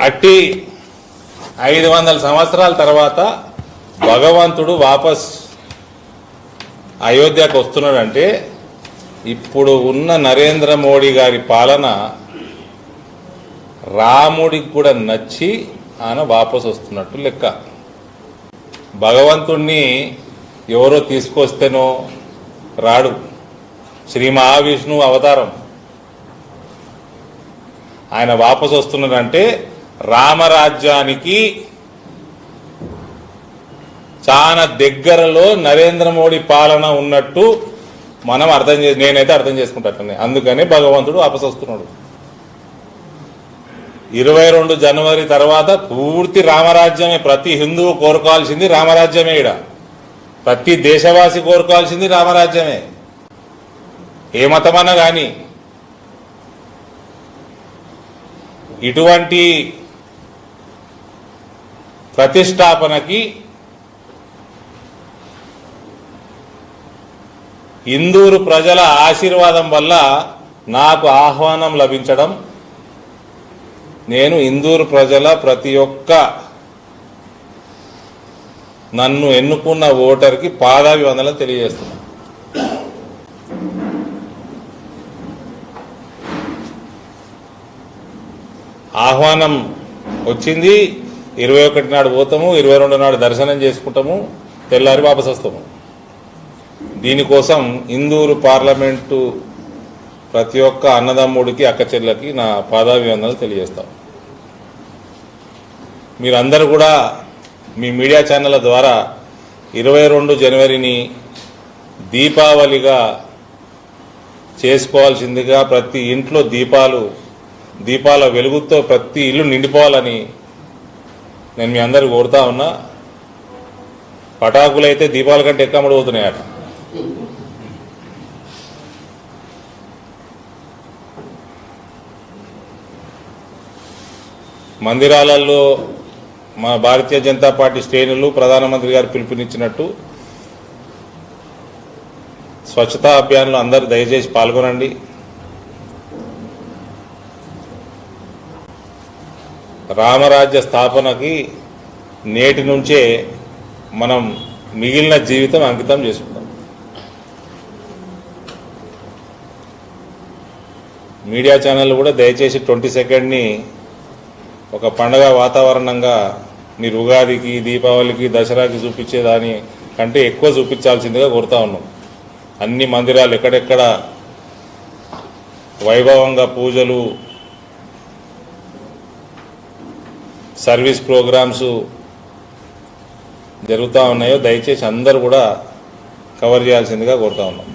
అట్టి 500 సంవత్సరాల తర్వాత భగవంతుడు వాపస్ అయోధ్యకు వస్తున్నాడంటే ఇప్పుడు ఉన్న నరేంద్ర మోడీ గారి పాలన రాముడికి కూడా నచ్చి ఆయన వాపస్ వస్తున్నట్టు లెక్క. భగవంతుణ్ణి ఎవరో తీసుకొస్తేనో రాడు, శ్రీ మహావిష్ణువు అవతారం. ఆయన వాపసు వస్తున్నాడంటే రామరాజ్యానికి చాలా దగ్గరలో నరేంద్ర మోడీ పాలన ఉన్నట్టు మనం నేనైతే అర్థం చేసుకుంటాను. అందుకనే భగవంతుడు వాపసు వస్తున్నాడు. 22 జనవరి తర్వాత పూర్తి రామరాజ్యమే. ప్రతి హిందువు కోరుకోవాల్సింది రామరాజ్యమే. ఈడ ప్రతి దేశవాసి కోరుకోవాల్సింది రామరాజ్యమే. ఏ మతమన్నా కానీ ఇటువంటి ప్రతిష్టాపనకి ఇందూరు ప్రజల ఆశీర్వాదం వల్ల నాకు ఆహ్వానం లభించడం, నేను ఇందూరు ప్రజల ప్రతి ఒక్క నన్ను ఎన్నుకున్న ఓటర్కి పాదాభివందనం తెలియజేస్తున్నా. ఆహ్వానం వచ్చింది. 21 నాడు పోతాము, 22 నాడు దర్శనం చేసుకుంటాము, తెల్లారి వాపసు వస్తాము. దీనికోసం ఇందూరు పార్లమెంటు ప్రతి ఒక్క అన్నదమ్ముడికి అక్క చెల్లెలకి నా పాదాభివందనలు తెలియజేస్తాం. మీరందరూ కూడా మీ మీడియా ఛానళ్ళ ద్వారా 22 జనవరిని దీపావళిగా చేసుకోవాల్సిందిగా, ప్రతి ఇంట్లో దీపాల వెలుగుతో ప్రతి ఇల్లు నిండిపోవాలని నేను మీ అందరూ కోరుతా ఉన్నా. పటాకులు అయితే దీపాల కంటే ఎక్కువ అమ్ముడుపోతున్నాయట. మందిరాలలో మా భారతీయ జనతా పార్టీ శ్రేణులు ప్రధానమంత్రి గారు పిలుపునిచ్చినట్టు స్వచ్ఛతా అభియాన్లో అందరూ దయచేసి పాల్గొనండి. రామరాజ్య స్థాపనకి నేటి నుంచే మనం మిగిలిన జీవితం అంకితం చేసుకుంటాం. మీడియా ఛానల్ కూడా దయచేసి 22ని ఒక పండగ వాతావరణంగా మీరు ఉగాదికి, దీపావళికి, దసరాకి చూపించేదాని కంటే ఎక్కువ చూపించాల్సిందిగా కోరుతా ఉన్నాం. అన్ని మందిరాలు ఎక్కడెక్కడ వైభవంగా పూజలు, సర్వీస్ ప్రోగ్రామ్స్ జరుగుతూ ఉన్నాయో దయచేసి అందరూ కూడా కవర్ చేయాల్సిందిగా కోరుతా ఉన్నాం.